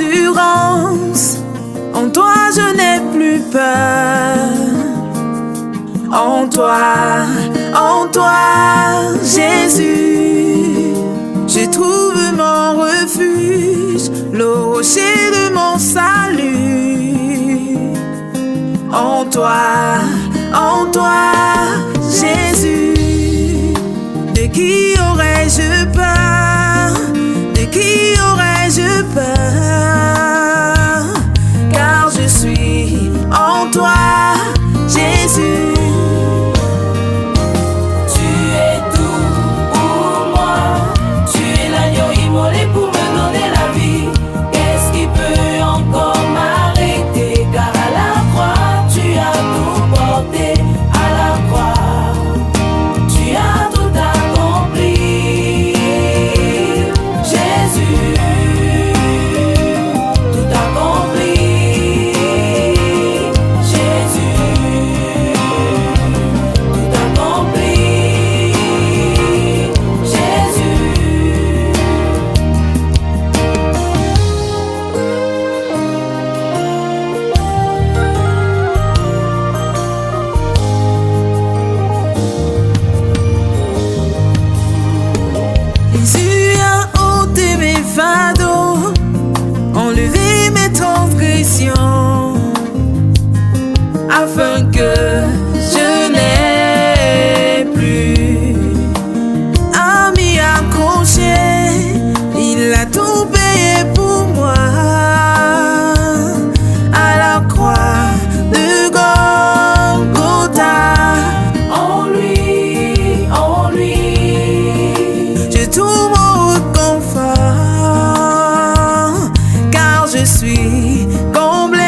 l'assurance. En toi je n'ai plus peur. En toi, Jésus, je trouve mon refuge, le rocher de mon salut. En toi, Jésus, de qui aurais-je peur? De qui aurais-je peur? Car je suis en toi, Jésus. Afin que je n'ai plus à m'y accrocher, il a tout payé pour moi à la croix de Golgotha. En lui, je trouve mon confort, car je suis comblé.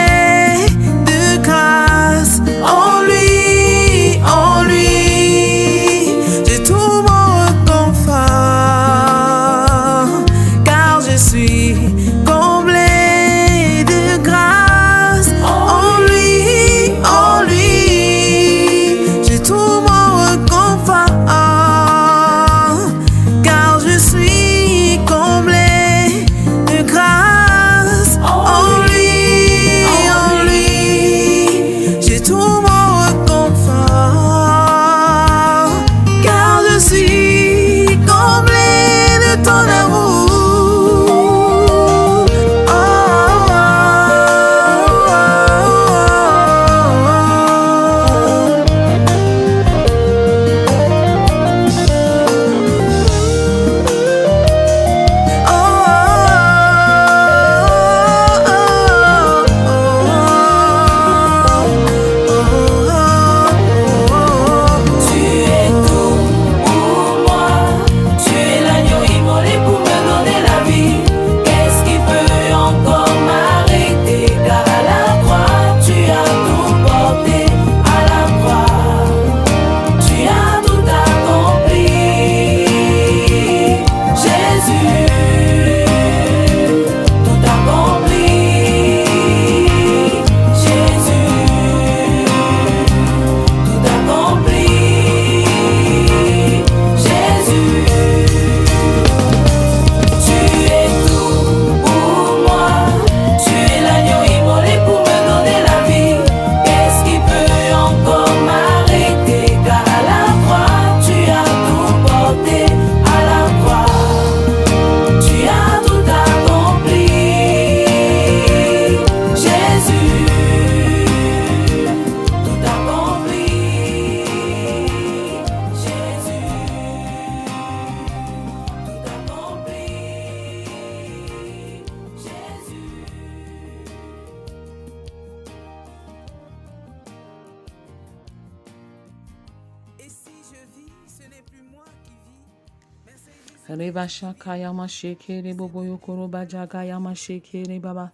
Reba shakaya mashekere bobo yokoro bajagaya mashekere baba.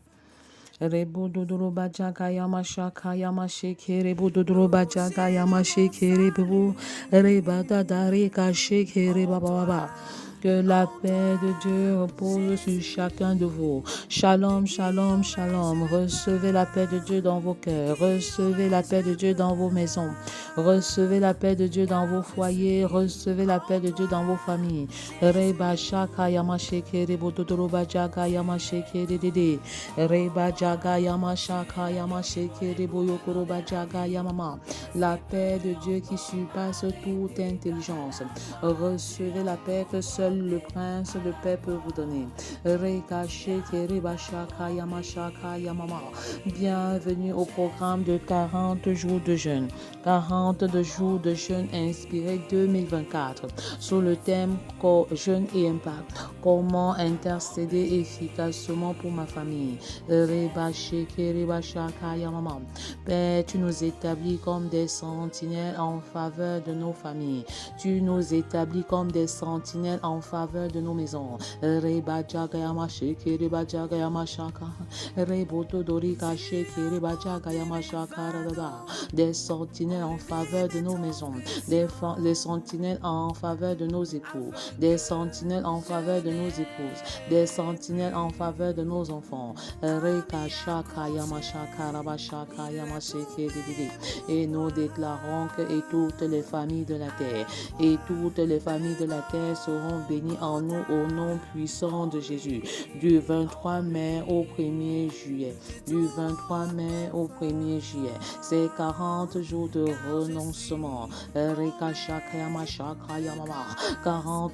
Rebo dodoro bajagaya mashakaya mashekere bododoro bajagaya mashekere bobo. Reba dadare ka shekere baba baba. Que la paix de Dieu repose sur chacun de vous. Shalom, shalom, shalom. Recevez la paix de Dieu dans vos cœurs. Recevez la paix de Dieu dans vos maisons. Recevez la paix de Dieu dans vos foyers. Recevez la paix de Dieu dans vos familles. Reba shaka yamasheke rebododoroba jaga yamasheke dedede. Reba jaga yamashaka yamasheke reboyokoroba jaga yamama. La paix de Dieu qui surpasse toute intelligence. Recevez la paix que seul le prince de paix peut vous donner. Reka sheke reba shaka yamashaka yamama. Bienvenue au programme de 40 jours de jeûne. 40 jours de jeûne inspiré 2024 sous le thème jeûne et impact. Comment intercéder efficacement pour ma famille. Reba sheke reba shaka yamama. Père, tu nous établis comme des sentinelles en faveur de nos familles. Tu nous établis comme des sentinelles en faveur de nos maisons. Reba jaga yama sheke reba jaga yama shaka. Reboto dorika sheke reba jaga yama shaka radada. Des sentinelles en faveur de nos maisons. Des sentinelles en faveur de nos époux. Des sentinelles en faveur de nos épouses. Des sentinelles en faveur de nos enfants. Reka shaka yama shaka raba shaka yama sheke dedede. Et nous déclarons que et toutes les familles de la terre et toutes les familles de la terre seront bénies en nous au nom puissant de Jésus. Du 23 mai au 1er juillet. Du 23 mai au 1er juillet. C'est 40 jours de renoncement. 40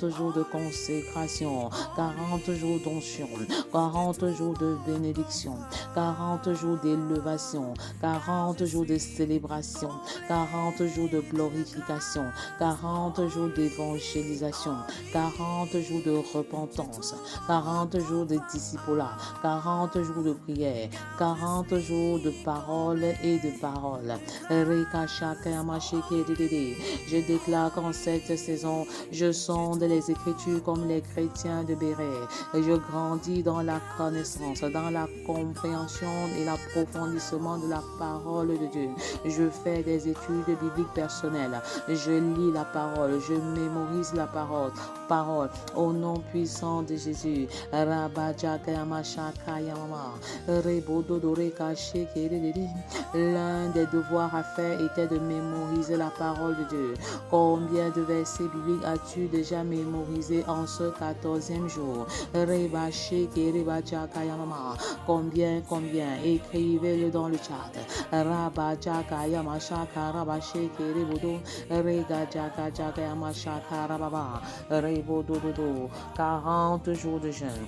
jours de consécration. 40 jours d'onction. 40 jours de bénédiction. 40 jours d'élévation. 40 jours de célébration. 40 jours de glorification. 40 jours d'évangélisation. 40 jours de repentance. 40 jours de discipulat. 40 jours de prière. 40 jours de parole et de parole. Je déclare qu'en cette saison, je sonde les Écritures comme les chrétiens de Béret. Je grandis dans la connaissance, dans la compréhension et l'approfondissement de la parole de Dieu. Je fais des études bibliques personnelles. Je lis la parole. Je mémorise la parole. Au nom puissant de Jésus. L'un des devoirs à faire était de mémoriser la parole de Dieu. Combien de versets bibliques as-tu déjà mémorisé en ce 14e jour? Combien? Écrivez-le dans le chat. 40 jours de jeûne.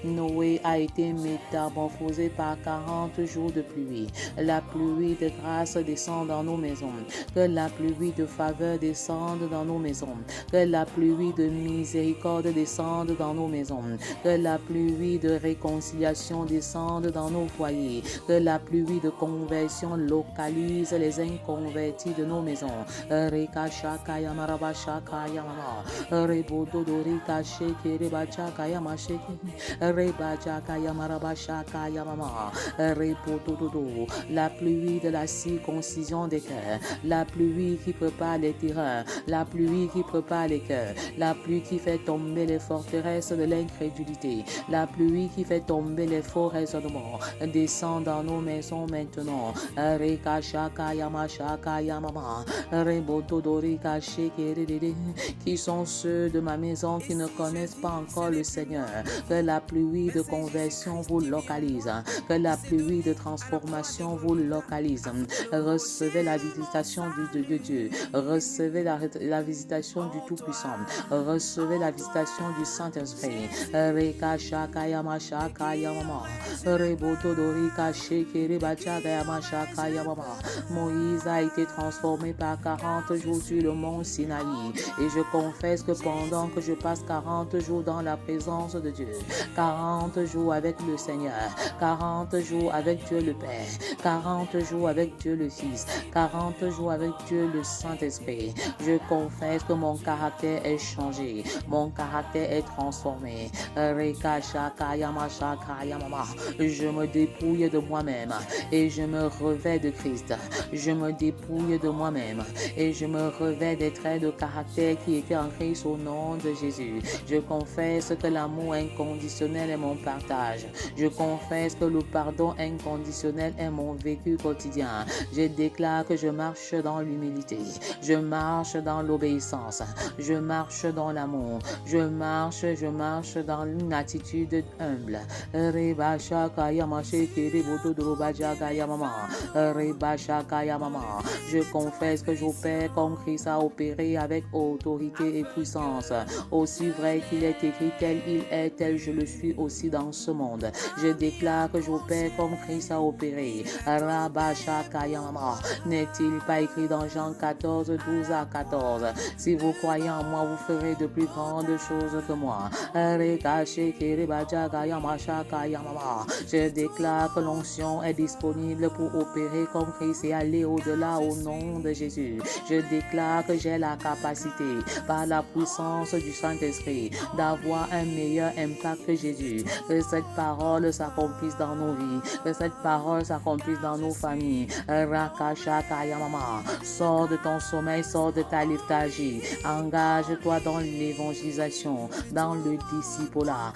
Noé a été métamorphosé par 40 jours de pluie. La pluie de grâce descend dans nos maisons. Que la pluie de faveur descende dans nos maisons. Que la pluie de miséricorde descende dans nos maisons. Que la pluie de réconciliation descende dans nos foyers. Que la pluie de conversion localise les inconvertis de nos maisons. Reka shaka yamaraba shaka yamama. Rebodo dorika sheke reba shaka yama sheke. Reba shaka yamaraba shaka yamama. Rebodo dodo. La pluie de la circoncision des cœurs. La pluie qui prépare les terrains. La pluie qui prépare les cœurs. La pluie qui fait tomber les forteresses de l'incrédulité. La pluie qui fait tomber les faux raisonnements. Descend dans nos maisons maintenant. Reka shaka yama shaka yamama. Rebodo dorika sheke redede. Qui sont ceux de ma maison qui ne connaissent pas encore le Seigneur. Que la pluie de conversion vous localise. Que la pluie de transformation vous localise. Recevez la visitation de Dieu. Recevez la visitation du Tout-Puissant. Recevez la visitation du Saint-Esprit. Reka shaka yama shaka yamama. Reboto dorika sheke reba shaka yama shaka yamama. Moïse a été transformé par 40 jours sur le mont Sinaï. Et je confesse que pendant que je passe 40 jours dans la présence de Dieu, 40 jours avec le Seigneur, 40 jours avec Dieu le Père, 40 jours avec Dieu le Fils, 40 jours avec Dieu le Saint-Esprit, je confesse que mon caractère est changé, mon caractère est transformé. Je me dépouille de moi-même et je me revêt de Christ. Je me dépouille de moi-même et je me revêt des traits de de caractère qui était en Christ au nom de Jésus. Je confesse que l'amour inconditionnel est mon partage. Je confesse que le pardon inconditionnel est mon vécu quotidien. Je déclare que je marche dans l'humilité. Je marche dans l'obéissance. Je marche dans l'amour. Je marche dans une attitude humble. Je confesse que j'opère comme Christ a opéré avec autorité et puissance. Aussi vrai qu'il est écrit, tel il est, tel je le suis aussi dans ce monde. Je déclare que j'opère comme Christ a opéré. N'est-il pas écrit dans Jean 14, 12 à 14? Si vous croyez en moi, vous ferez de plus grandes choses que moi. Je déclare que l'onction est disponible pour opérer comme Christ et aller au-delà au nom de Jésus. Je déclare que j'ai la capacité, par la puissance du Saint-Esprit, d'avoir un meilleur impact que Jésus. Que cette parole s'accomplisse dans nos vies, que cette parole s'accomplisse dans nos familles. Sors de ton sommeil, sors de ta léthargie. Engage-toi dans l'évangélisation, dans le discipulat.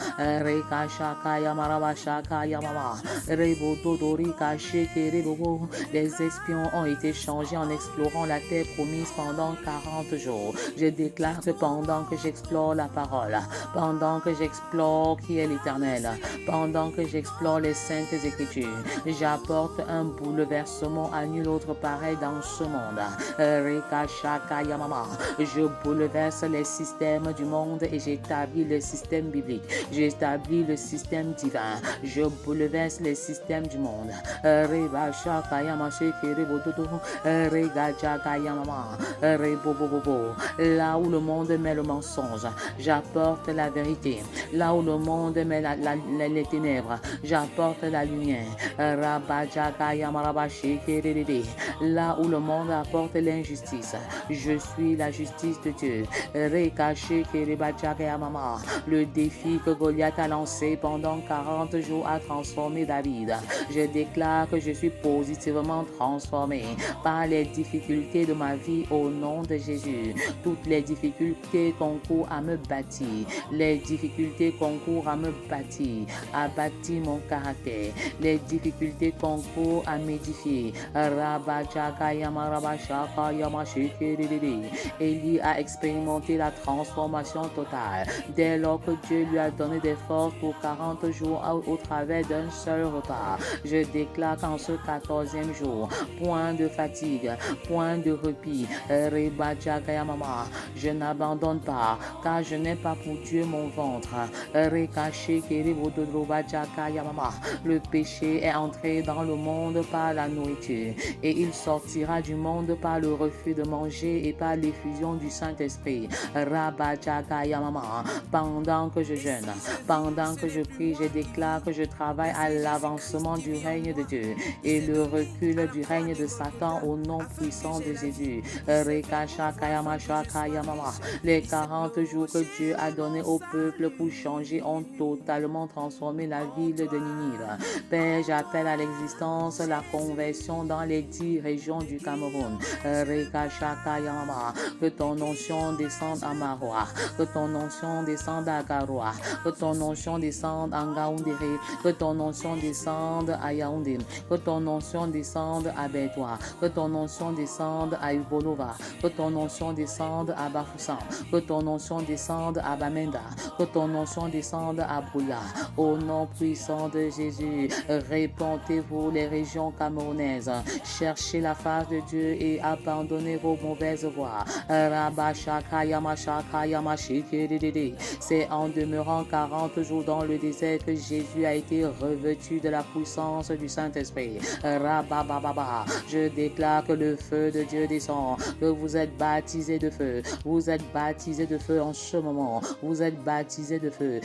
Les espions ont été changés en explorant la terre promise pendant 40 jours. Je déclare que pendant que j'explore la parole, pendant que j'explore qui est l'Éternel, pendant que j'explore les saintes écritures, j'apporte un bouleversement à nul autre pareil dans ce monde. Je bouleverse les systèmes du monde et j'établis le système biblique. J'établis le système divin. Je bouleverse les systèmes du monde. Là où le monde met le mensonge, j'apporte la vérité. Là où le monde met les ténèbres, j'apporte la lumière. Là où le monde apporte l'injustice, je suis la justice de Dieu. Le défi que Goliath a lancé pendant 40 jours a transformé David. Je déclare que je suis positivement transformé par les difficultés de ma vie au nom de Jésus. Toutes les difficultés concourent à me bâtir. Les difficultés concourent à me bâtir, à bâtir mon caractère. Les difficultés concourent à m'édifier. Élie a expérimenté la transformation totale dès lors que Dieu lui a donné des forces pour 40 jours au travers d'un seul repas. Je déclare qu'en ce 14e jour, point de fatigue, point de repos. Je n'abandonne pas, car je n'ai pas pour Dieu mon ventre. Le péché est entré dans le monde par la nourriture, et il sortira du monde par le refus de manger et par l'effusion du Saint-Esprit. Pendant que je jeûne, pendant que je prie, je déclare que je travaille à l'avancement du règne de Dieu et le recul du règne de Satan au nom puissant de Jésus. Les 40 jours que Dieu a donnés au peuple pour changer ont totalement transformé la ville de Ninive. Père, j'appelle à l'existence la conversion dans les 10 régions du Cameroun. Que ton onction descende à Maroua, que ton onction descende à Garoua, que ton onction descende à Ngaoundéré, que ton onction descende à Yaoundé, que ton onction descende à Bédoua, que ton onction descende à Ubolova, que ton onction descende à Bafoussam, que ton onction descende à Bamenda, que ton onction descende à Bouya. Au nom puissant de Jésus, répandez-vous les régions camerounaises, cherchez la face de Dieu et abandonnez vos mauvaises voies. C'est en demeurant 40 jours dans le désert que Jésus a été revêtu de la puissance du Saint-Esprit. Je déclare que le feu de Dieu descend, que vous êtes baptisés de feu. Vous êtes baptisés de feu en ce moment. Vous êtes baptisés de feu.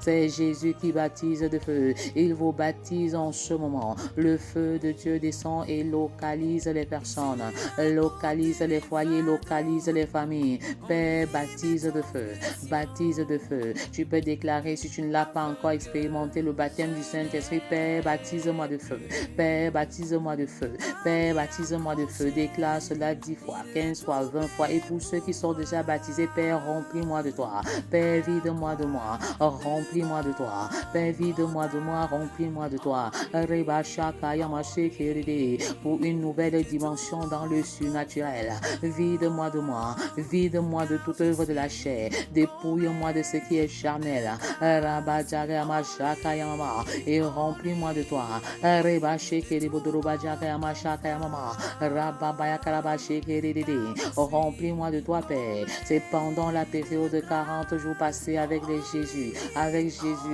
C'est Jésus qui baptise de feu. Il vous baptise en ce moment. Le feu de Dieu descend et localise les personnes, localise les foyers, localise les familles. Père, baptise de feu. Baptise de feu. Tu peux déclarer, si tu ne l'as pas encore expérimenté, le baptême du Saint-Esprit. Père, baptise-moi de feu. Père, baptise-moi de feu. Père, baptise-moi de feu. Déclare cela cela 10 fois, 15 fois, 20 fois. Et pour ceux qui sont déjà baptisés, Père, remplis-moi de toi. Père, vide-moi de moi, remplis-moi de toi. Père, vide-moi de moi, remplis-moi de toi. Reba Shaka Yamashi Kiride, pour une nouvelle dimension dans le surnaturel. Vide-moi de moi, vide-moi de toute œuvre de la chair. Dépouille-moi de ce qui est charnel. Rabba Jaga Yamashaka Yamama, et remplis-moi de toi. Reba Shekiri Bodoroba Jaga Yamashaka Yamama, Rabba Bayakaraba Shekiri, remplis-moi de toi, Père. C'est pendant la période de 40 jours passés avec Jésus,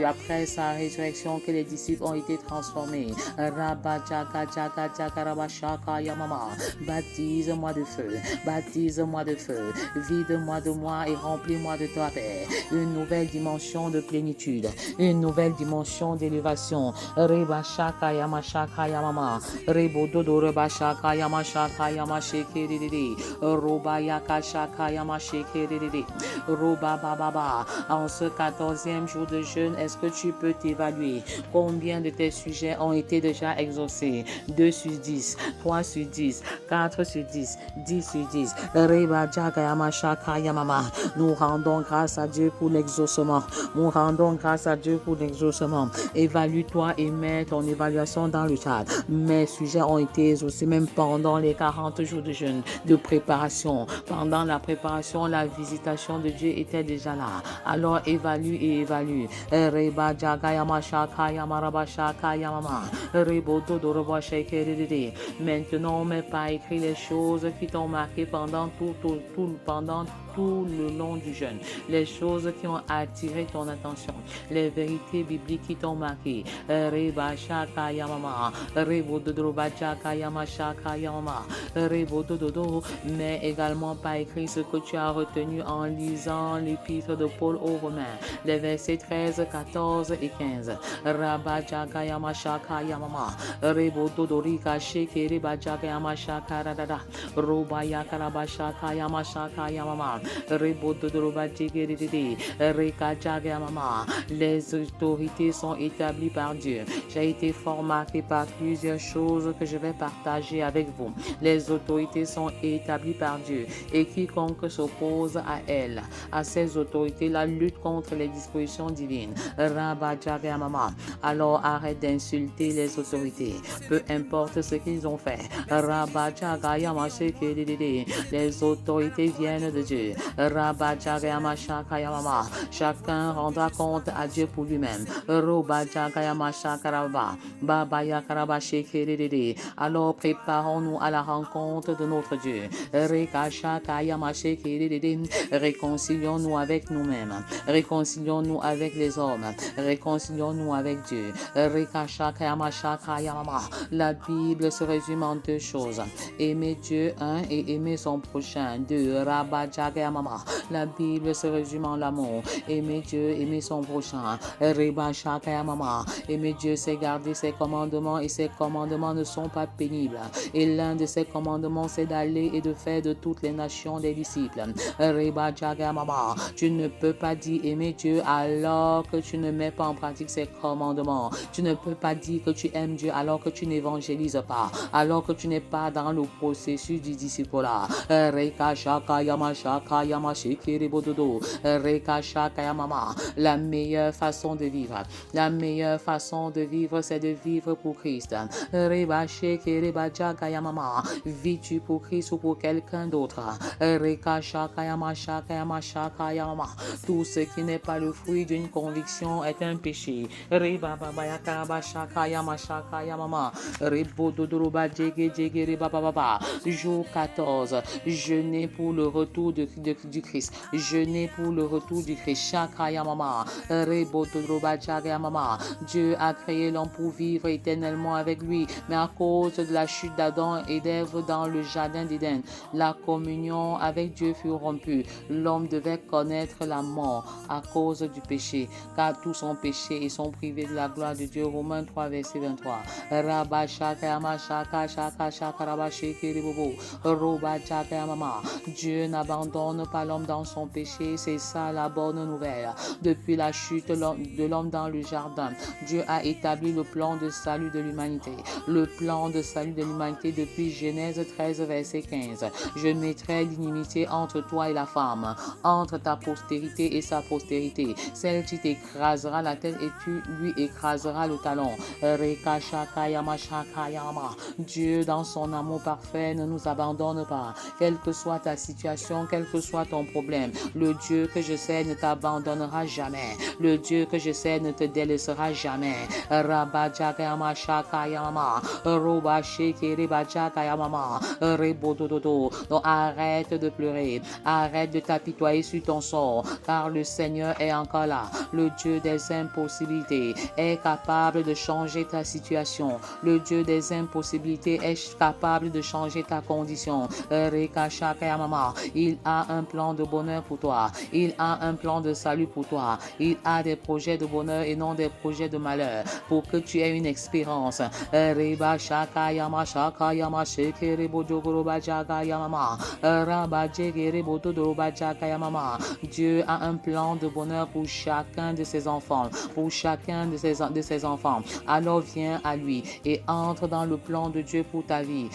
après sa résurrection, que les disciples ont été transformés. Rabba Jaga Jaga Jaga Rabba Shaka Yamama, baptise-moi de feu, baptise-moi de feu, vide-moi de moi et remplis-moi de toi, Père. Une nouvelle dimension de plénitude, une nouvelle dimension d'élévation. Reba Shaka Yamashaka Yamama, Rebo Dodo Reba Shaka Yamashaka Yamasheke Dede, Roba Yaka Shaka Yamasheke Dede, Roba Baba. En ce 14e jour de jeûne, est-ce que tu peux t'évaluer combien de tes sujets ont été déjà exaucés? 2 sur 10, 3 sur 10, 4 sur 10, 10 sur 10. Reba Jaga Yamashaka Yamama. Nous rendons grâce à Dieu pour l'exaucement. Nous rendons grâce à Dieu pour l'exaucement. Évalue-toi et mets ton évaluation dans le chat. Mes sujets ont été exaucés même pendant les 40 jours de jeûne, de préparation. Pendant la préparation, la visitation de Dieu était déjà là. Alors évalue et évalue. Reba Jaga Yamashaka Yamaraba Shaka Yamama. Rebo Dodoroba Shake. Maintenant, on met pas écrit les choses qui t'ont marqué pendant tout le long du jeûne, les choses qui ont attiré ton attention, les vérités bibliques qui t'ont marqué. Reba Shaka Yamama, Rebo Dodoroba Shaka Yamashaka Yamama, Rebo Dododo, mais également pas écrit ce que tu as retenu en lisant l'épître de Paul aux Romains, les versets 13, 14 et 15. Rabba Jaga Yamashaka Yamama, Rebo Dodorika Sheke Reba Jaga Yamashaka Radada, Roba Yakaraba Shaka Yamashaka Yamama, Rebo Dodoroba Jigeri, Reka Jaga Yamama. Les autorités sont établies par Dieu. J'ai été fort marqué par plusieurs choses que je vais partager avec vous. Les autorités sont établies par Dieu et quiconque s'oppose à elles, à ces autorités, la lutte contre les dispositions divines. Rabba Jaga Yamama. Alors arrête d'insulter les autorités, peu importe ce qu'ils ont fait. Rabba Jaga Yamasheke. Les autorités viennent de Dieu. Rabba Jaga Yamashaka Yamama. Chacun rendra compte à Dieu pour lui-même. Roba Jaga Yamashaka Rabba. Baba Yakaraba Sheke. Alors préparons-nous à la rencontre de notre Dieu. Reka Shaka Yamasheke. Réconcilions-nous avec nous-mêmes. Réconcilions-nous avec les hommes. Réconcilions-nous avec Dieu. Reka Shaka Yamashaka Yamama. La Bible se résume en 2 choses. Aimer Dieu, 1, et aimer son prochain, 2. Rabba Jaga Yamama. La Bible se résume en l'amour. Aimer Dieu, aimer son prochain. Reba Shaka Yamama. Aimer Dieu, c'est garder ses commandements, et ses commandements ne sont pas pénibles. Et l'un de ses commandements, c'est d'aller et de faire de toutes les nations des disciples. Reba Jaga Yamama. Tu ne peux pas dire aimer Dieu alors que tu ne mets pas en pratique ses commandements. Tu ne peux pas dire que tu aimes Dieu alors que tu n'évangélises pas, alors que tu n'es pas dans le processus du disciple-là. Reka Shaka Yama Shaka Yama Shekere Bododo. Reka Shaka Yamama. La meilleure façon de vivre, la meilleure façon de vivre, c'est de vivre pour Christ. Reba Shekere Bajaga Yamama. Vis-tu pour Christ ou pour quelqu'un d'autre? Reka Shaka Yama Shaka Yama Shaka Yamama. Tout ce qui n'est pas le fruit d'une conviction est un péché. Reba Baba Yakaraba Shaka Yama Shaka Yamama. Rebo Dodoroba Djege Djege Reba Baba. Jour 14. Jeûner pour le retour du Christ. Jeûner pour le retour du Christ. Shaka Yamama. Rebo Dodoroba Djege Yamama. Dieu a créé l'homme pour vivre éternellement avec lui, mais à cause de la chute d'Adam et d'Ève dans le jardin d'Éden, la communion avec Dieu fut rompue. L'homme devait connaître la mort à cause du péché, car tous ont péché et sont privés de la gloire de Dieu. Romains 3, verset 23. Rabba Shaka Yama Shaka Shaka Shaka Rabba Shekere Bobo. Roba Shaka Yamama. Dieu n'abandonne pas l'homme dans son péché, c'est ça la bonne nouvelle. Depuis la chute de l'homme dans le jardin, Dieu a établi le plan de salut de l'humanité. Le plan de salut de l'humanité depuis Genèse 13, 13, verset 15. Je mettrai l'inimitié entre toi et la femme, entre ta postérité et sa postérité. Celle qui t'écrasera la tête et tu lui écraseras le talon. Dieu, dans son amour parfait, ne nous abandonne pas. Quelle que soit ta situation, quel que soit ton problème, le Dieu que je sais ne t'abandonnera jamais. Le Dieu que je sais ne te délaissera jamais. Donc arrête de pleurer, arrête de t'apitoyer sur ton sort, car le Seigneur est encore là. Le Dieu des impossibilités est capable de changer ta situation. Le Dieu des impossibilités est capable de changer ta condition. Il a un plan de bonheur pour toi. Il a un plan de salut pour toi. Il a des projets de bonheur et non des projets de malheur pour que tu aies une expérience. Dieu a un plan de bonheur pour chacun de ses enfants, pour chacun de ses enfants. Alors viens à lui et entre dans le plan de Dieu pour ta vie.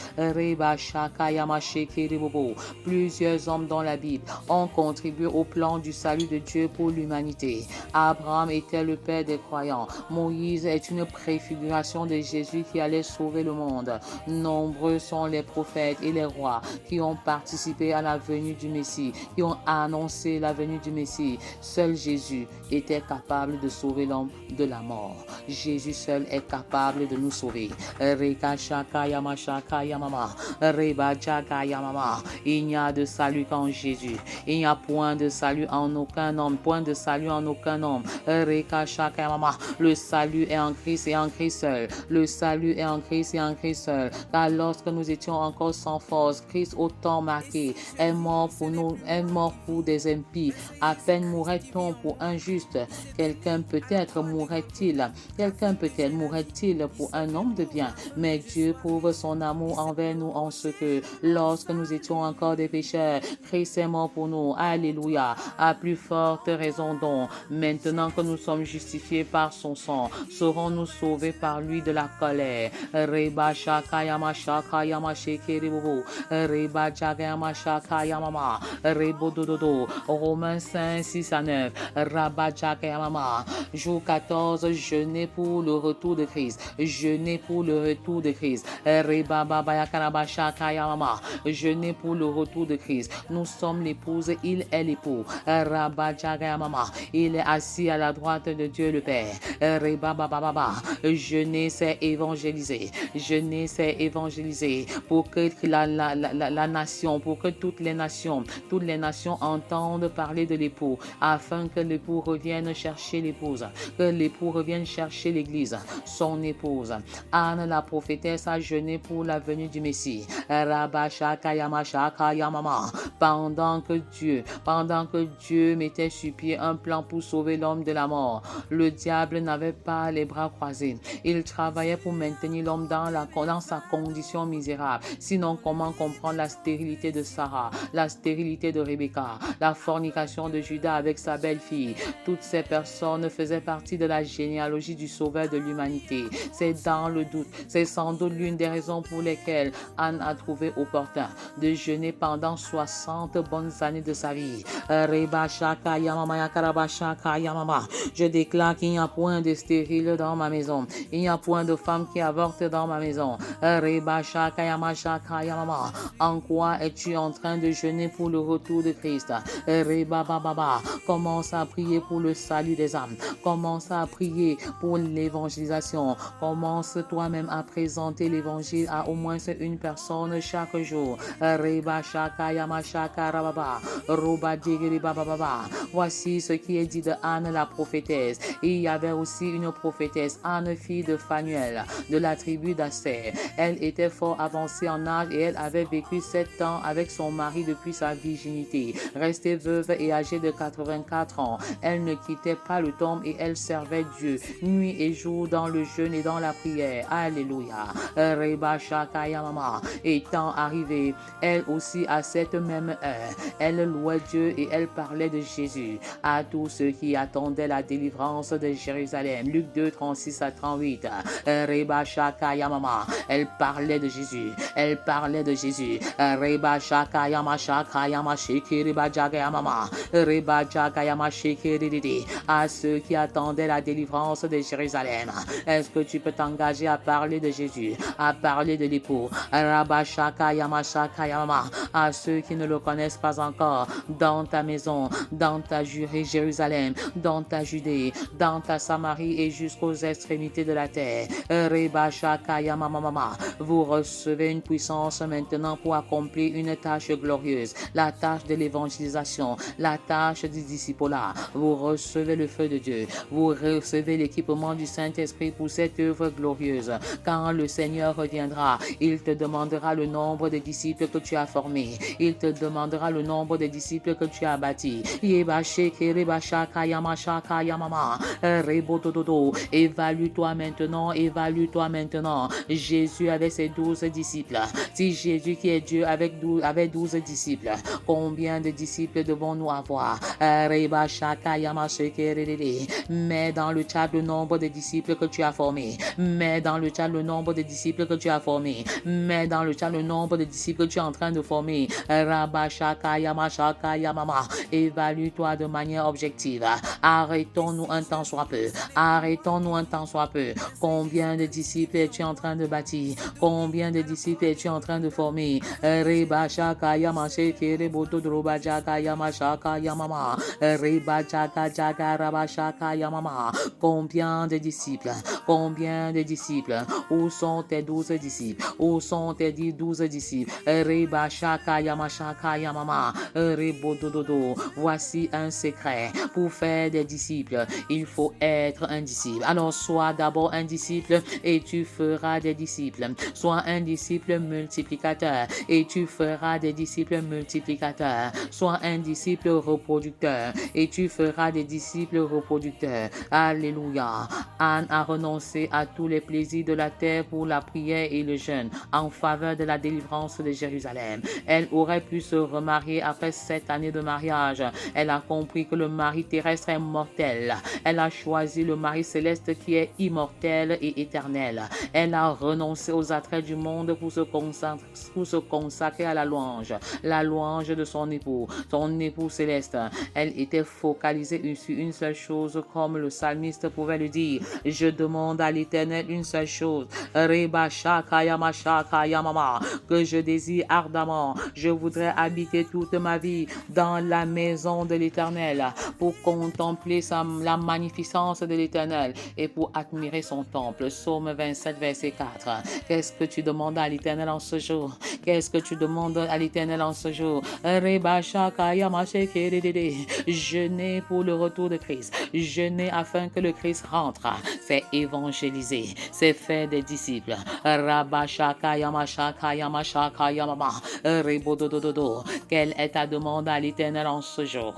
Plusieurs hommes dans la Bible ont contribué au plan du salut de Dieu pour l'humanité. Abraham était le père des croyants. Moïse est une préfiguration de Jésus qui allait sauver le monde. Nombreux sont les prophètes et les rois qui ont participé à la venue du Messie, qui ont annoncé la venue du Messie. Seul Jésus était capable de sauver l'homme de la mort. Jésus seul est capable de nous sauver. Il n'y a de salut qu'en Jésus. Il n'y a point de salut en aucun homme. Point de salut en aucun homme. Le salut est en Christ et en Christ seul. Le salut est en Christ et en Christ seul. Car lorsque nous étions encore sans force, Christ autant marqué est mort pour nous, est mort pour des impies. À peine mourrait-on pour un juste. Quelqu'un peut-être mourrait-il. Quelqu'un peut-être mourrait-il pour un homme de bien. Mais Dieu prouve son amour envers nous en ce que lorsque nous étions encore des pécheurs, Christ est mort pour nous. Alléluia. À plus forte raison donc, maintenant que nous sommes justifiés par son sang, serons-nous sauvés par lui de la colère. Romains 5, 6 à 9. Jour 14, jeûner pour le retour de Christ. Jeûner pour le retour de Christ. Jeûner pour le retour de Christ. Nous sommes l'épouse, il est l'époux. Il est assis à la droite de Dieu le Père. Jeûner, c'est évangéliser. Jeûner, c'est évangéliser pour que la nation, pour que toutes les nations entendent parler de l'époux, afin que l'époux revienne chercher l'épouse, que l'époux revienne chercher l'église, son épouse. Anne, la prophétesse, a jeûné pour la venue du Messie. Pendant que Dieu mettait sur pied un plan pour sauver l'homme de la mort, le diable n'avait pas les bras croisés. Il travaillait pour maintenir l'homme dans sa condition misérable. Sinon, comment comprendre la stérilité de Sarah, la stérilité de Rebecca, la fornication de Judas avec sa belle-fille? Toutes ces personnes faisaient partie de la généalogie du sauveur de l'humanité. C'est dans le doute, c'est sans doute l'une des raisons pour lesquelles Anne a trouvé opportun de jeûner pendant 60 bonnes années de sa vie. Je déclare qu'il n'y a point de stérile dans ma maison. Il n'y a point de femme qui avorte dans ma maison. En quoi es-tu en train de jeûner pour le retour de Christ? Commence à prier pour le salut des âmes. Commence à prier pour l'évangélisation. Commence toi-même à présenter l'évangile à au moins une personne chaque jour. Voici ce qui est dit de Anne la prophétesse. Il y avait aussi une prophétesse, Anne, fille de Phanuel, de la tribu d'Aser. Elle était fort avancée en âge et elle avait vécu 7 ans avec son mari depuis sa virginité. Restée veuve et âgée de 84 ans, elle ne quittait pas le temple et elle servait Dieu nuit et jour dans le jeûne et dans la prière. Alléluia. Étant arrivée, elle aussi à cette même heure, elle louait Dieu et elle parlait de Jésus à tous ceux qui attendaient la délivrance de Jérusalem. Luc 2, 36 à 38. Elle parlait de Jésus. Elle parlait parlaient de Jésus. Reba shaka yama shaka yama shiki reba jaga yamama. Reba jaga yama shiki didi. À ceux qui attendaient la délivrance de Jérusalem. Est-ce que tu peux t'engager à parler de Jésus, à parler de l'époux? Raba shaka yama shaka yamama. À ceux qui ne le connaissent pas encore, dans ta maison, dans ta Jérusalem, dans ta Judée, dans ta Samarie et jusqu'aux extrémités de la terre. Reba shaka yamama mama. Vous recevez une puissance maintenant pour accomplir une tâche glorieuse, la tâche de l'évangélisation, la tâche du discipulat. Vous recevez le feu de Dieu, vous recevez l'équipement du Saint-Esprit pour cette œuvre glorieuse. Quand le Seigneur reviendra, il te demandera le nombre de disciples que tu as formés, il te demandera le nombre de disciples que tu as bâtis. Évalue-toi maintenant, évalue-toi maintenant. Jésus avait ses 12 disciples. Si Jésus qui est Dieu avait 12 disciples, combien de disciples devons-nous avoir? Mets dans le chat le nombre de disciples que tu as formés. Mets dans le chat le nombre de disciples que tu as formés. Mets dans le chat le nombre de disciples que tu es en train de former. Évalue-toi de manière objective. Arrêtons-nous un temps soit peu. Arrêtons-nous un temps soit peu. Combien de disciples es-tu en train de bâtir? Combien de disciples es-tu en train de former? Reba shaka yama sheke reboto droba jaka yama shaka yamama. Reba jaka jaka raba shaka yamama. Combien de disciples? Combien de disciples? Où sont tes 12 disciples? Où sont tes 12 disciples? Reba shaka yama shaka yamama. Reboto dodo. Voici un secret. Pour faire des disciples, il faut être un disciple. Alors sois d'abord un disciple et tu feras des disciples. Sois un disciple multiplicateur et tu feras des disciples multiplicateurs. Sois un disciple reproducteur et tu feras des disciples reproducteurs. Alléluia. Anne a renoncé à tous les plaisirs de la terre pour la prière et le jeûne en faveur de la délivrance de Jérusalem. Elle aurait pu se remarier après 7 années de mariage. Elle a compris que le mari terrestre est mortel. Elle a choisi le mari céleste qui est immortel et éternel. Elle a renoncé aux attraits du monde pour se consacrer à la louange de son époux céleste. Elle était focalisée sur une seule chose, comme le psalmiste pouvait le dire. Je demande à l'Éternel une seule chose, Reba shaka yama shaka yamama, que je désire ardemment. Je voudrais habiter toute ma vie dans la maison de l'Éternel pour contempler la magnificence de l'Éternel et pour admirer son temple. Psaume 27, verset 4. Qu'est-ce que tu demandes à l'Éternel en ce jour? Qu'est-ce que tu demandes à l'Éternel en ce jour? Jeûner pour le retour de Christ. Jeûner afin que le Christ rentre. C'est évangéliser. C'est faire des disciples. Quelle est ta demande à l'Éternel en ce jour?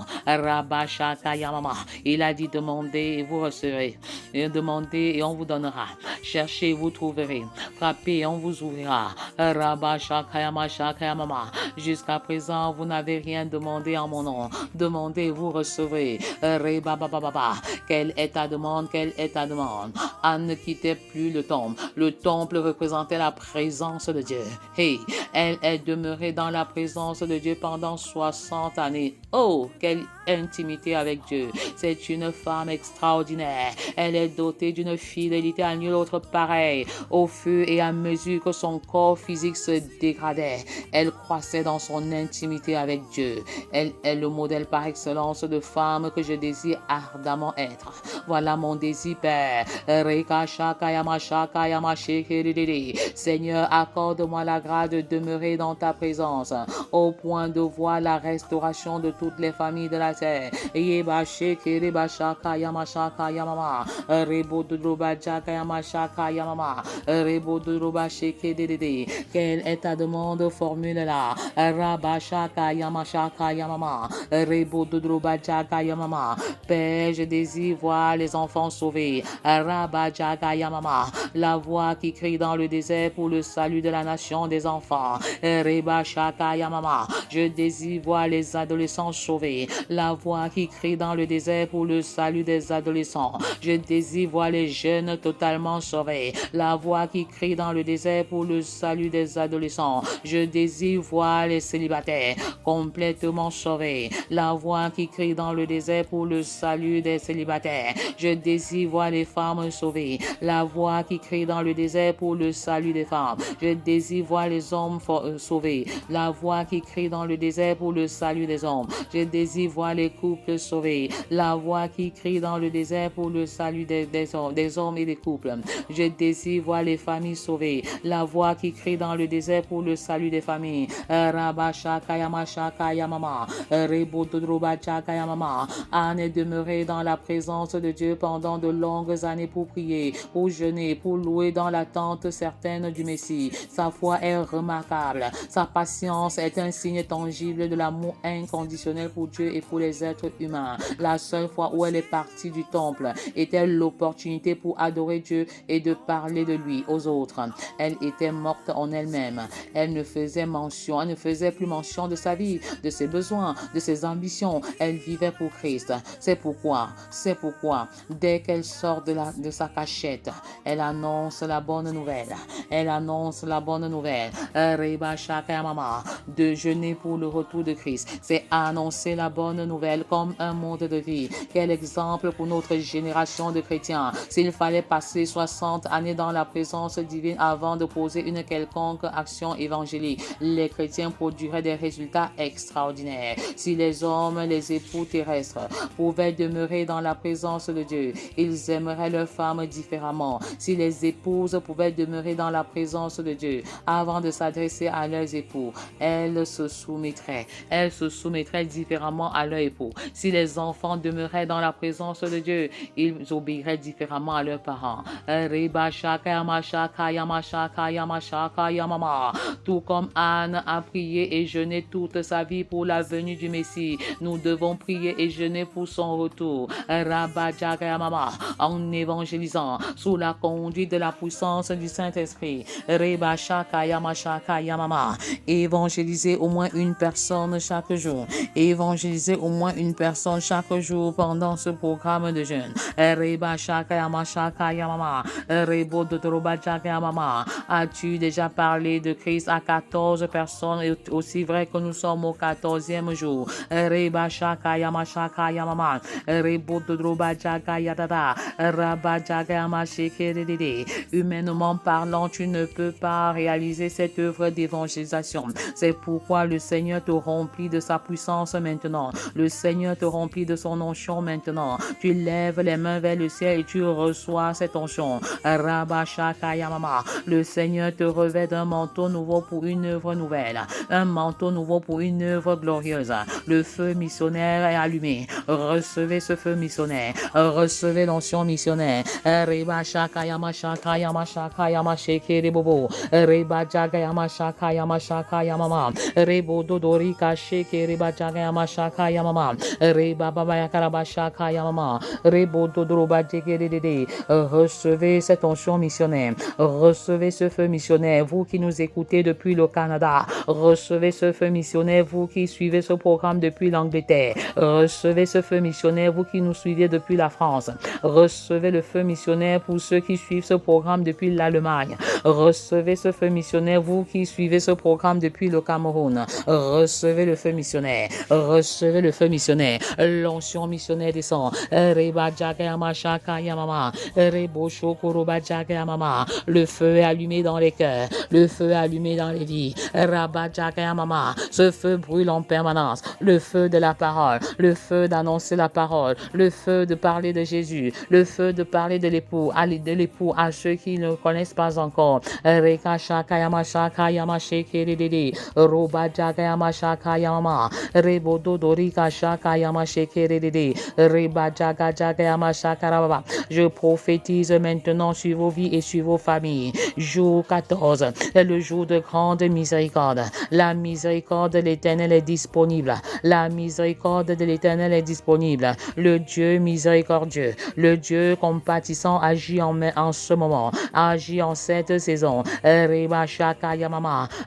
Il a dit demandez et vous recevrez. Demandez et on vous donnera. Cherchez et vous trouverez. Frappez et on vous ouvrira. Jusqu'à présent, vous n'avez rien demandé en mon nom. Demandez et vous recevrez. Quelle est ta demande? Quelle est ta demande? Anne ne quittait plus le temple. Le temple représentait la présence de Dieu. Hey, elle est demeurée dans la présence de Dieu pendant 60 années. Oh, quelle intimité avec Dieu. C'est une femme extraordinaire. Elle est dotée d'une fidélité à nul autre pareil. Au fur et à mesure que son corps physique se dégradait, elle croissait dans son intimité avec Dieu. Elle est le modèle par excellence de femme que je désire ardemment être. Voilà mon désir, Père. Seigneur, accorde-moi la grâce de demeurer dans ta présence, au point de voir la restauration de toutes les familles de la terre. Quelle est ta demande? Formule-la. Père, je désire voir les enfants sauvés. La voix qui crie dans le désert pour le salut de la nation des enfants. Je Je désire voir les adolescents sauvés. La voix qui crie dans le désert pour le salut des adolescents. Je désire voir les jeunes totalement sauvés. La voix qui crie dans le désert pour le salut des adolescents. Je désire voir les célibataires complètement sauvés. La voix qui crie dans le désert pour le salut des célibataires. Je désire voir les femmes sauvées. La voix qui crie dans le désert pour le salut des femmes. Je désire voir les hommes sauvés. La voix qui crie dans le désert pour le salut des hommes. Je désire voir les couples sauvés. La voix qui crie dans le désert pour le salut des hommes et des couples. Je désire voir les familles sauvées. La voix qui crie dans le désert pour le salut des familles. Anne est demeurée dans la présence de Dieu pendant de longues années pour prier, pour jeûner, pour louer dans l'attente certaine du Messie. Sa foi est remarquable. Sa patience est un signe tangible de l'amour inconditionnel pour Dieu et pour les êtres humains. La seule fois où elle est partie du temple était l'opportunité pour adorer Dieu et de parler de lui aux autres. Elle était morte en elle-même. Elle ne faisait plus mention de sa vie, de ses besoins, de ses ambitions. Elle vivait pour Christ. C'est pourquoi, dès qu'elle sort de sa cachette, elle annonce la bonne nouvelle. Elle annonce la bonne nouvelle. De jeûner pour le retour de Christ, c'est annoncer la bonne nouvelle comme un mode de vie. Quel exemple pour notre génération de chrétiens. S'il fallait passer 60 années dans la présence divine avant de poser une quelconque action évangélique, les chrétiens produiraient des résultats extraordinaires. Si les hommes, les époux terrestres, pouvaient demeurer dans la présence de Dieu, ils aimeraient leurs femmes différemment. Si les épouses pouvaient demeurer dans la présence de Dieu avant de s'adresser à leurs époux, elles se soumettraient différemment à leur époux. Si les enfants demeuraient dans la présence de Dieu, ils obéiraient différemment à leurs parents. Tout comme Anne a prié et jeûné toute sa vie pour la venue du Messie, nous devons prier et jeûner pour son retour. En évangélisant sous la conduite de la puissance du Saint-Esprit. Évangéliser au moins une personne chaque jour. Évangéliser au moins une personne chaque jour pendant ce programme de jeûne. As-tu déjà parlé de Christ à 14 personnes, aussi vrai que nous sommes au 14e jour? Humainement parlant, tu ne peux pas réaliser cette œuvre d'évangélisation. C'est pourquoi le Seigneur te remplit de sa puissance maintenant. Le Seigneur te remplit de son onction maintenant. Tu lèves les mains vers le ciel et tu reçois cette onction. Le Seigneur te revêt d'un manteau nouveau pour une œuvre nouvelle. Un manteau nouveau pour une œuvre glorieuse. Le feu missionnaire est allumé. Recevez ce feu missionnaire. Recevez l'onction missionnaire. Recevez cette onction missionnaire. Recevez ce feu missionnaire, vous qui nous écoutez depuis le Canada. Recevez ce feu missionnaire, vous qui suivez ce programme depuis l'Angleterre. Recevez ce feu missionnaire, vous qui nous suivez depuis la France. Recevez le feu missionnaire pour ceux qui suivent ce programme depuis l'Allemagne. Recevez ce feu missionnaire, vous qui suivez ce programme depuis le Cameroun. Recevez le feu missionnaire. Recevez le feu missionnaire. L'onction missionnaire descend. Le feu est allumé dans les cœurs. Le feu est allumé dans les vies. Ce feu brûle en permanence. Le feu de la parole. Le feu d'annoncer la parole. Le feu de parler de Jésus. Le feu de parler de l'époux à ceux qui ne connaissent pas encore. Je prophétise maintenant sur vos vies et sur vos familles. Jour 14, c'est le jour de grande miséricorde. La miséricorde de l'Éternel est disponible. La miséricorde de l'Éternel est disponible. Le Dieu miséricordieux, le Dieu compatissant agit en ce moment, agit en cette saison.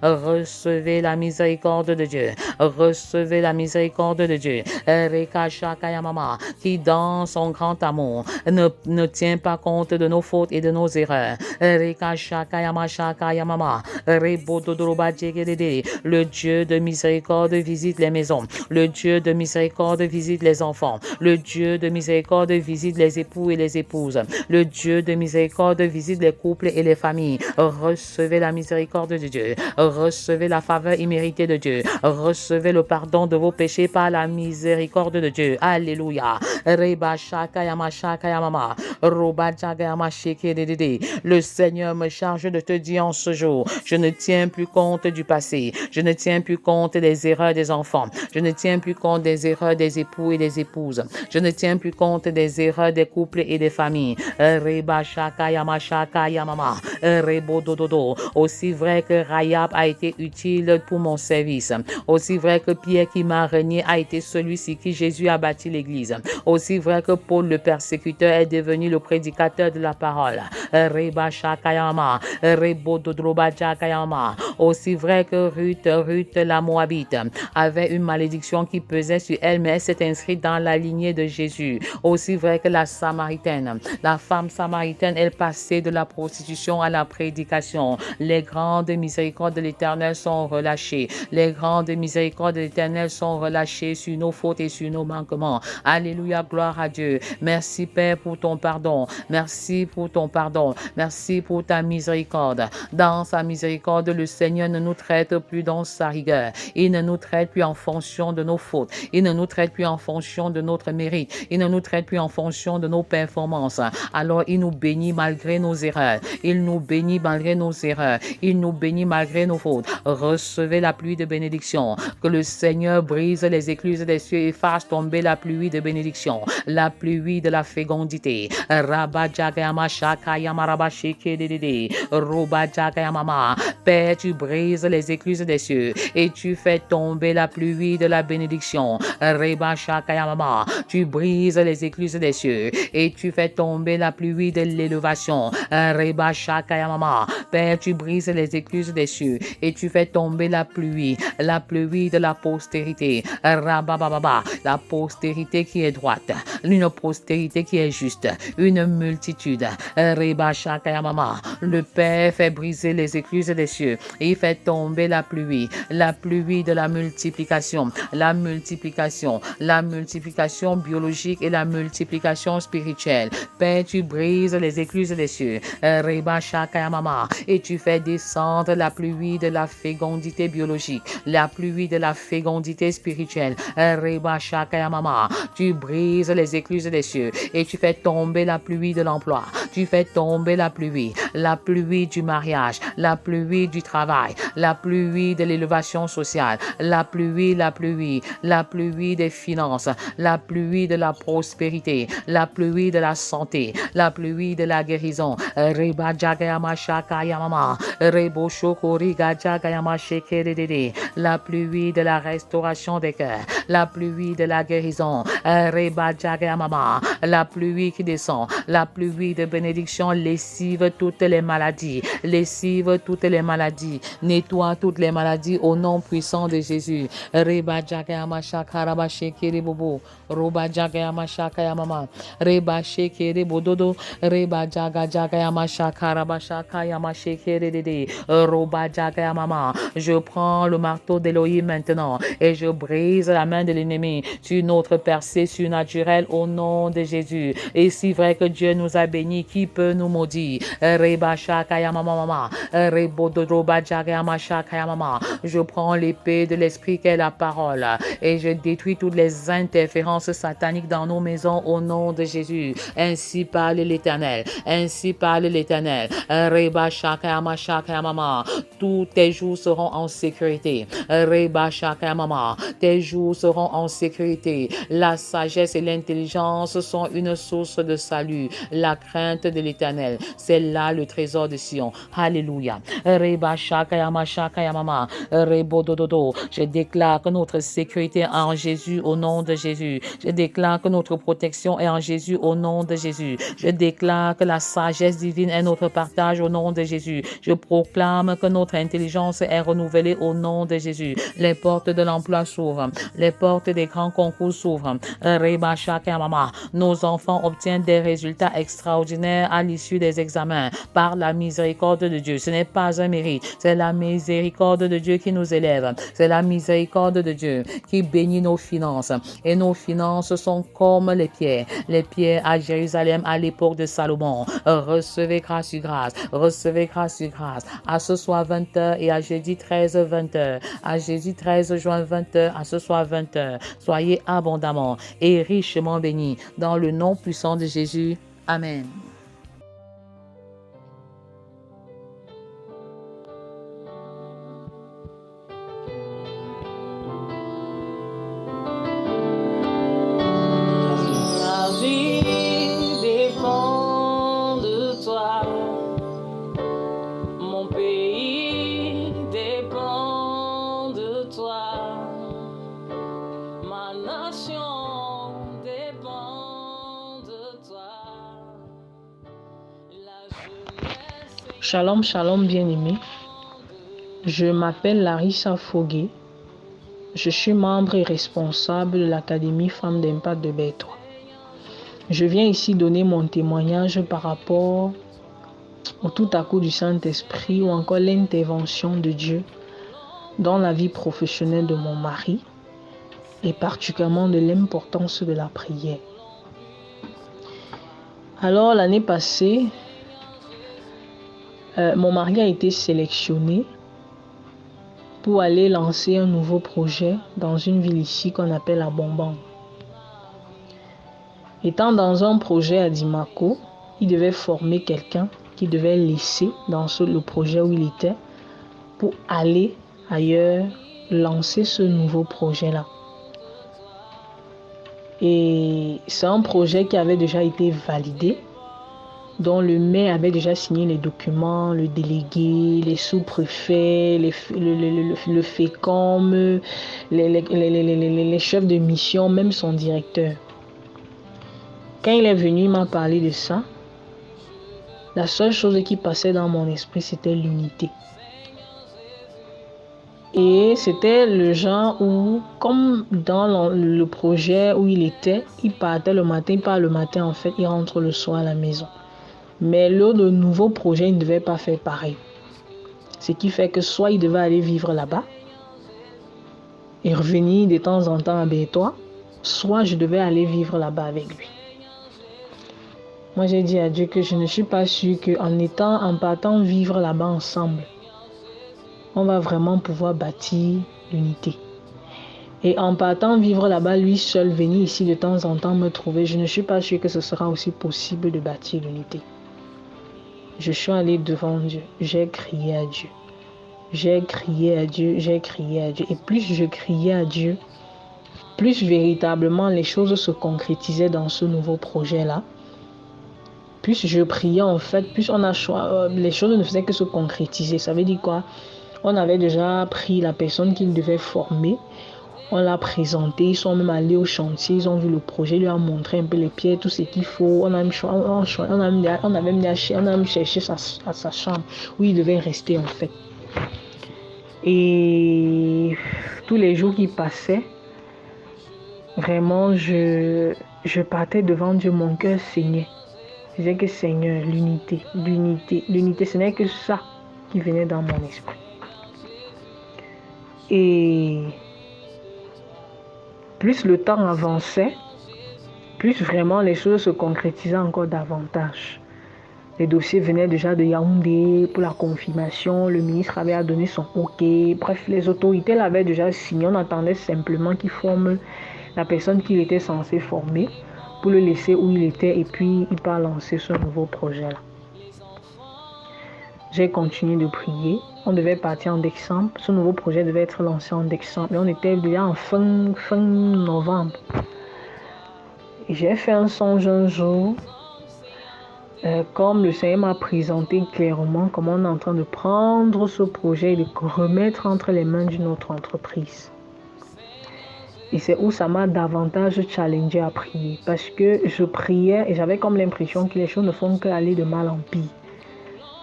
Recevez la miséricorde miséricorde de Dieu. Recevez la miséricorde de Dieu. Rekashakayamama, qui dans son grand amour ne tient pas compte de nos fautes et de nos erreurs. Rekashakayamashakayamama, Rebododorobadjegedede. Le Dieu de miséricorde visite les maisons. Le Dieu de miséricorde visite les enfants. Le Dieu de miséricorde visite les époux et les épouses. Le Dieu de miséricorde visite les couples et les familles. Recevez la miséricorde de Dieu. Recevez la faveur imméritée de Dieu. Recevez le pardon de vos péchés par la miséricorde de Dieu. Alléluia. Rebashakayamashakayamama, Robadjagayamashekedede. Le Seigneur me charge de te dire en ce jour, je ne tiens plus compte du passé. Je ne tiens plus compte des erreurs des enfants. Je ne tiens plus compte des erreurs des époux et des épouses. Je ne tiens plus compte des erreurs des couples et des familles. Rebashakayamashakayamama, Rebodododo. Aussi vrai que Rahab a été utile pour mon service. Aussi vrai que Pierre qui m'a renié a été celui-ci qui Jésus a bâti l'église. Aussi vrai que Paul le persécuteur est devenu le prédicateur de la parole. Rebashakayama, Rebododrobadjakayama. Aussi vrai que Ruth la Moabite avait une malédiction qui pesait sur elle, mais elle s'est inscrite dans la lignée de Jésus. Aussi vrai que la femme samaritaine, elle passait de la prostitution à la prédication. Les grandes miséricordes de l'Éternel sont relâchées. Les grandes miséricordes de l'Éternel sont relâchées sur nos fautes et sur nos manquements. Alléluia, gloire à Dieu. Merci Père pour ton pardon. Merci pour ton pardon. Merci pour ta miséricorde. Dans sa miséricorde, le Seigneur ne nous traite plus dans sa rigueur. Il ne nous traite plus en fonction de nos fautes. Il ne nous traite plus en fonction de notre mérite. Il ne nous traite plus en fonction de nos performances. Alors il nous bénit malgré nos erreurs. Il nous bénit malgré nos erreurs. Il nous bénit malgré nos fautes. Recevez la pluie de bénédiction. Que le Seigneur brise les écluses des cieux et fasse tomber la pluie de bénédiction. La pluie de la fécondité. Père, tu brises les écluses des cieux et tu fais tomber la pluie de la bénédiction. Tu brises les écluses des cieux et tu fais tomber la pluie de l'élévation. Père, tu brises les écluses des cieux et tu fais tomber la pluie de la postérité. La postérité qui est droite, une postérité qui est juste, une multitude. Le Père fait briser les écluses des cieux et il fait tomber la pluie de la multiplication, la multiplication biologique et la multiplication spirituelle. Père, tu brises les écluses des cieux, et tu fais descendre la pluie de la fécondité biologique, la pluie de la fécondité spirituelle. Tu brises les écluses des cieux et tu fais tomber la pluie de l'emploi. Tu fais tomber la pluie du mariage, la pluie du travail, la pluie de l'élévation sociale, la pluie des finances, la pluie de la prospérité, la pluie de la santé, la pluie de la guérison. La pluie de la restauration des cœurs, la pluie de la guérison, la pluie qui descend, la pluie de bénédiction lessive toutes les maladies, nettoie toutes les maladies au nom puissant de Jésus. Je prends le marteau d'Élohim maintenant et je brise la main de l'ennemi sur notre percée surnaturelle au nom de Jésus. Et si vrai que Dieu nous a bénis, qui peut nous maudire? Je prends l'épée de l'esprit qu'est la parole et je détruis toutes les interférences sataniques dans nos maisons au nom de Jésus. Ainsi parle l'Éternel. Ainsi parle l'Éternel. Tous tes jours seront en sécurité. Tes jours seront en sécurité. La sagesse et l'intelligence sont une source de salut. La crainte de l'Éternel, c'est là le trésor de Sion. Alléluia. Je déclare que notre sécurité est en Jésus au nom de Jésus. Je déclare que notre protection est en Jésus au nom de Jésus. Je déclare que la sagesse divine est notre partage au nom de Jésus. Je proclame que notre intelligence est renouvelée au nom de Jésus. Les portes de l'emploi s'ouvrent. Les portes des grands concours s'ouvrent. Nos enfants obtiennent des résultats extraordinaires à l'issue des examens par la miséricorde de Dieu. Ce n'est pas un mérite, c'est la miséricorde de Dieu qui nous élève. C'est la miséricorde de Dieu qui bénit nos finances. Et nos finances sont comme les pierres à Jérusalem à l'époque de Salomon. Recevez grâce sur grâce, recevez grâce sur grâce. À ce soir 20h et à jeudi 13, 20h. À jeudi 13 juin 20h, à ce soir 20h. Soyez abondamment et richement bénis dans le nom puissant de Jésus. Amen. Shalom, shalom bien-aimés. Je m'appelle Larissa Fogué. Je suis membre et responsable de l'Académie Femmes d'Impact de Bertois. Je viens ici donner mon témoignage par rapport au tout à coup du Saint-Esprit ou encore l'intervention de Dieu dans la vie professionnelle de mon mari et particulièrement de l'importance de la prière. Alors l'année passée, mon mari a été sélectionné pour aller lancer un nouveau projet dans une ville ici qu'on appelle la Bomban. Étant dans un projet à Dimako, il devait former quelqu'un qui devait laisser dans le projet où il était pour aller ailleurs lancer ce nouveau projet-là. Et c'est un projet qui avait déjà été validé, dont le maire avait déjà signé les documents, le délégué, les sous-préfets, le FECOM, les chefs de mission, même son directeur. Quand il est venu, il m'a parlé de ça. La seule chose qui passait dans mon esprit, c'était l'unité. Et c'était le genre où, comme dans le projet où il était, il partait le matin, il part le matin en fait, il rentre le soir à la maison. Mais le nouveau projet, il ne devait pas faire pareil. Ce qui fait que soit il devait aller vivre là-bas et revenir de temps en temps à Bertois, soit je devais aller vivre là-bas avec lui. Moi, j'ai dit à Dieu que je ne suis pas sûre qu'en partant vivre là-bas ensemble, on va vraiment pouvoir bâtir l'unité. Et en partant vivre là-bas, lui seul, venir ici de temps en temps me trouver, je ne suis pas sûre que ce sera aussi possible de bâtir l'unité. Je suis allée devant Dieu, j'ai crié à Dieu. J'ai crié à Dieu, j'ai crié à Dieu. Et plus je criais à Dieu, plus véritablement les choses se concrétisaient dans ce nouveau projet-là. Plus je priais en fait, plus les choses ne faisaient que se concrétiser. Ça veut dire quoi? On avait déjà pris la personne qu'il devait former. On l'a présenté, ils sont même allés au chantier, ils ont vu le projet, lui a montré un peu les pierres, tout ce qu'il faut. On a même cherché sa chambre où il devait rester en fait. Et tous les jours qui passaient, vraiment, je partais devant Dieu, mon cœur saignait. Je disais que Seigneur, l'unité, ce n'est que ça qui venait dans mon esprit. Et plus le temps avançait, plus vraiment les choses se concrétisaient encore davantage. Les dossiers venaient déjà de Yaoundé pour la confirmation, le ministre avait donné son OK, bref, les autorités l'avaient déjà signé, on attendait simplement qu'il forme la personne qu'il était censé former pour le laisser où il était et puis il va lancer ce nouveau projet-là. J'ai continué de prier. On devait partir en décembre. Ce nouveau projet devait être lancé en décembre. Mais on était déjà en fin novembre. Et j'ai fait un songe un jour. Comme le Seigneur m'a présenté clairement comment on est en train de prendre ce projet et de remettre entre les mains d'une autre entreprise. Et c'est où ça m'a davantage challengé à prier. Parce que je priais et j'avais comme l'impression que les choses ne font qu'aller de mal en pire.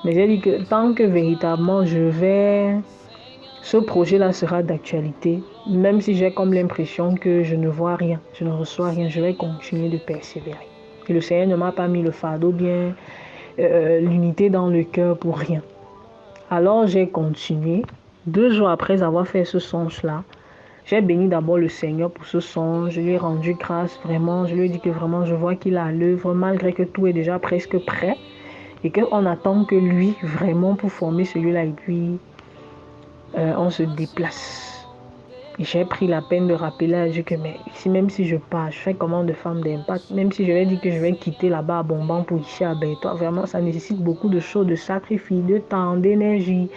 Mais j'ai dit que tant que véritablement je vais ce projet-là sera d'actualité. Même si j'ai comme l'impression que je ne vois rien, je ne reçois rien, je vais continuer de persévérer. Et le Seigneur ne m'a pas mis le fardeau, bien l'unité dans le cœur pour rien. Alors j'ai continué. 2 jours après avoir fait ce songe-là, j'ai béni d'abord le Seigneur pour ce songe. Je lui ai rendu grâce vraiment. Je lui ai dit que vraiment je vois qu'il est à l'œuvre malgré que tout est déjà presque prêt. Et qu'on attend que lui vraiment pour former celui-là et puis on se déplace. Et j'ai pris la peine de rappeler à Dieu que mais ici, même si je pars, je fais comment de femme d'impact, même si je vais dire que je vais quitter là-bas à Bomban pour ici à Bertois, vraiment ça nécessite beaucoup de choses, de sacrifices, de temps, d'énergie.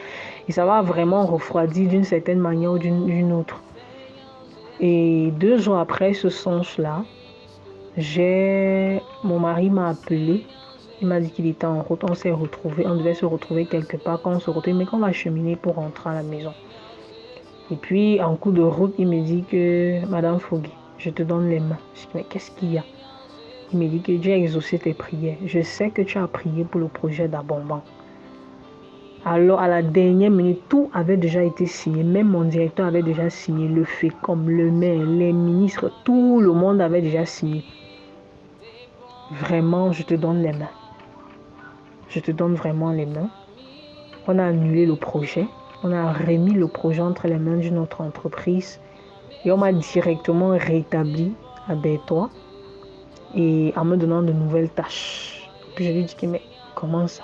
Et ça va vraiment refroidir d'une certaine manière ou d'une autre. Et 2 jours après ce songe-là, mon mari m'a appelé. Il m'a dit qu'il était en route. On s'est retrouvés. On devait se retrouver quelque part. Quand on se retrouve, mais qu'on va cheminer pour rentrer à la maison. Et puis, en cours de route, il me dit que Madame Fogui, je te donne les mains. Je dis, mais qu'est-ce qu'il y a? Il me dit que Dieu a exaucé tes prières. Je sais que tu as prié pour le projet d'Abomban. Alors, à la dernière minute, tout avait déjà été signé. Même mon directeur avait déjà signé. Le FECOM, le maire, les ministres, tout le monde avait déjà signé. Vraiment, je te donne les mains. Je te donne vraiment les mains. On a annulé le projet. On a remis le projet entre les mains d'une autre entreprise. Et on m'a directement rétabli à Bertois et en me donnant de nouvelles tâches. Puis je lui ai dit que mais comment ça?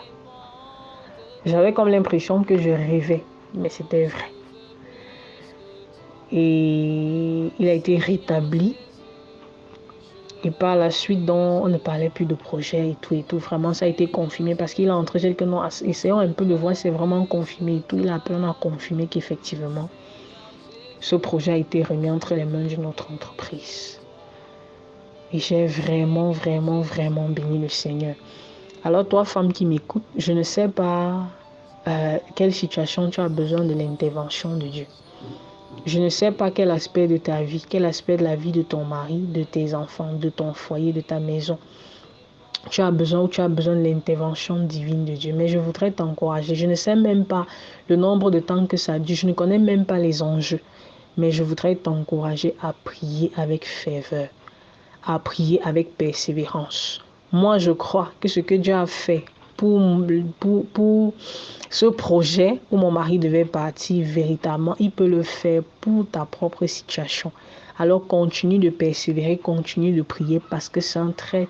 J'avais comme l'impression que je rêvais, mais c'était vrai. Et il a été rétabli. Et par la suite, donc, on ne parlait plus de projet et tout. Vraiment, ça a été confirmé parce qu'il a entré, j'ai dit que non, essayons un peu de voir, c'est vraiment confirmé et tout. Il a appelé, on a confirmé qu'effectivement, ce projet a été remis entre les mains d'une autre entreprise. Et j'ai vraiment béni le Seigneur. Alors, toi, femme qui m'écoute, je ne sais pas quelle situation tu as besoin de l'intervention de Dieu. Je ne sais pas quel aspect de ta vie, quel aspect de la vie de ton mari, de tes enfants, de ton foyer, de ta maison. Tu as besoin de l'intervention divine de Dieu. Mais je voudrais t'encourager. Je ne sais même pas le nombre de temps que ça dure. Je ne connais même pas les enjeux. Mais je voudrais t'encourager à prier avec ferveur, à prier avec persévérance. Moi, je crois que ce que Dieu a fait pour ce projet où mon mari devait partir, véritablement, il peut le faire pour ta propre situation. Alors continue de persévérer, continue de prier parce que c'est un très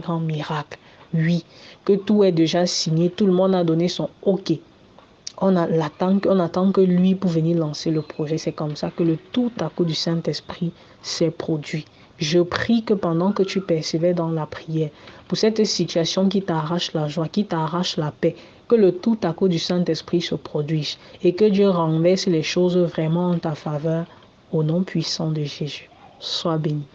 grand miracle. Oui, que tout est déjà signé, tout le monde a donné son OK. On attend que lui pour venir lancer le projet. C'est comme ça que le tout à coup du Saint-Esprit s'est produit. Je prie que pendant que tu persévères dans la prière, pour cette situation qui t'arrache la joie, qui t'arrache la paix, que le tout à coup du Saint-Esprit se produise et que Dieu renverse les choses vraiment en ta faveur au nom puissant de Jésus. Sois béni.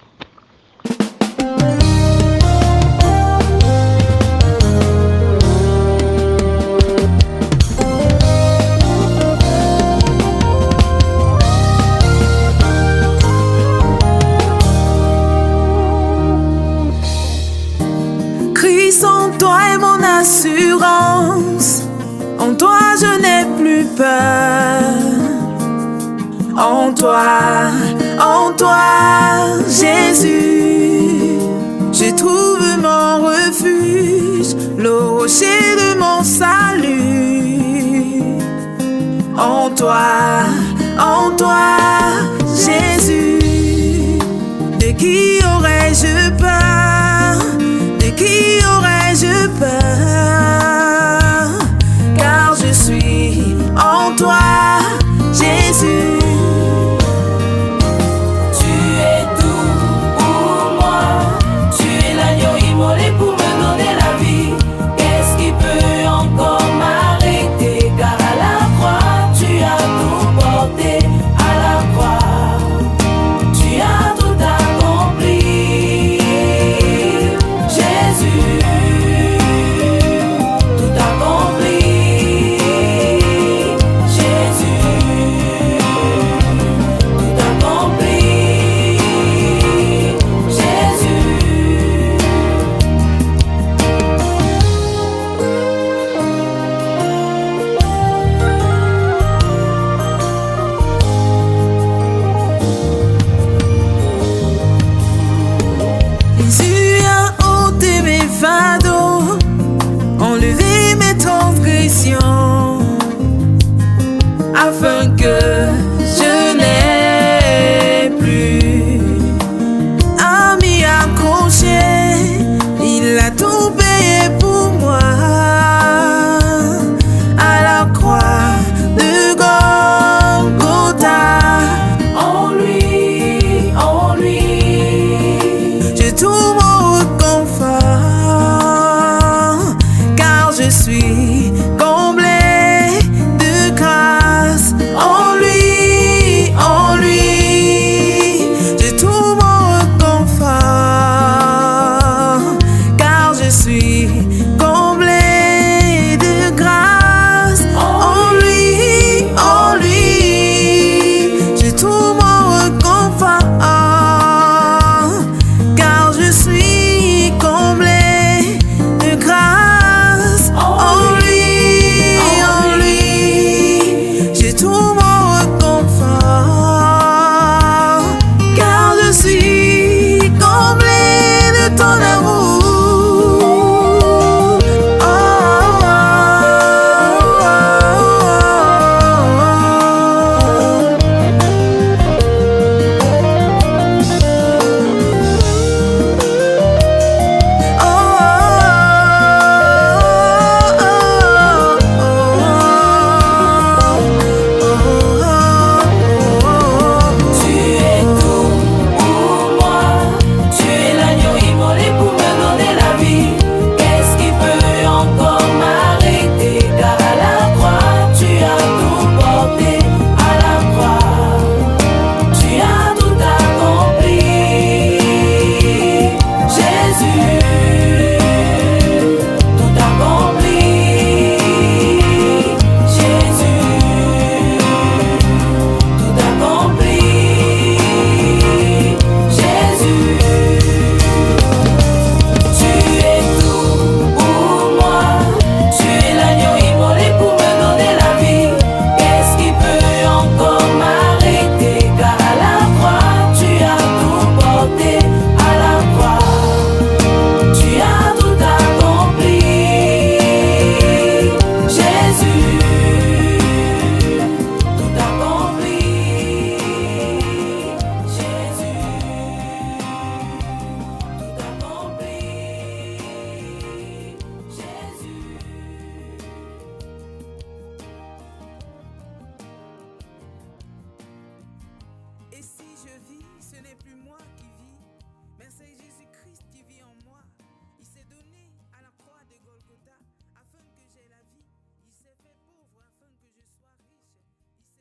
Christ en toi est mon assurance. En toi je n'ai plus peur. En toi, Jésus, je trouve mon refuge, le rocher de mon salut. En toi, Jésus, de qui aurais-je peur? De qui aurais-je peur? Car je suis en toi, Jésus. Jésus a ôté mes fardeaux, enlevé mes transgressions, afin que je n'ai plus à m'y accrocher.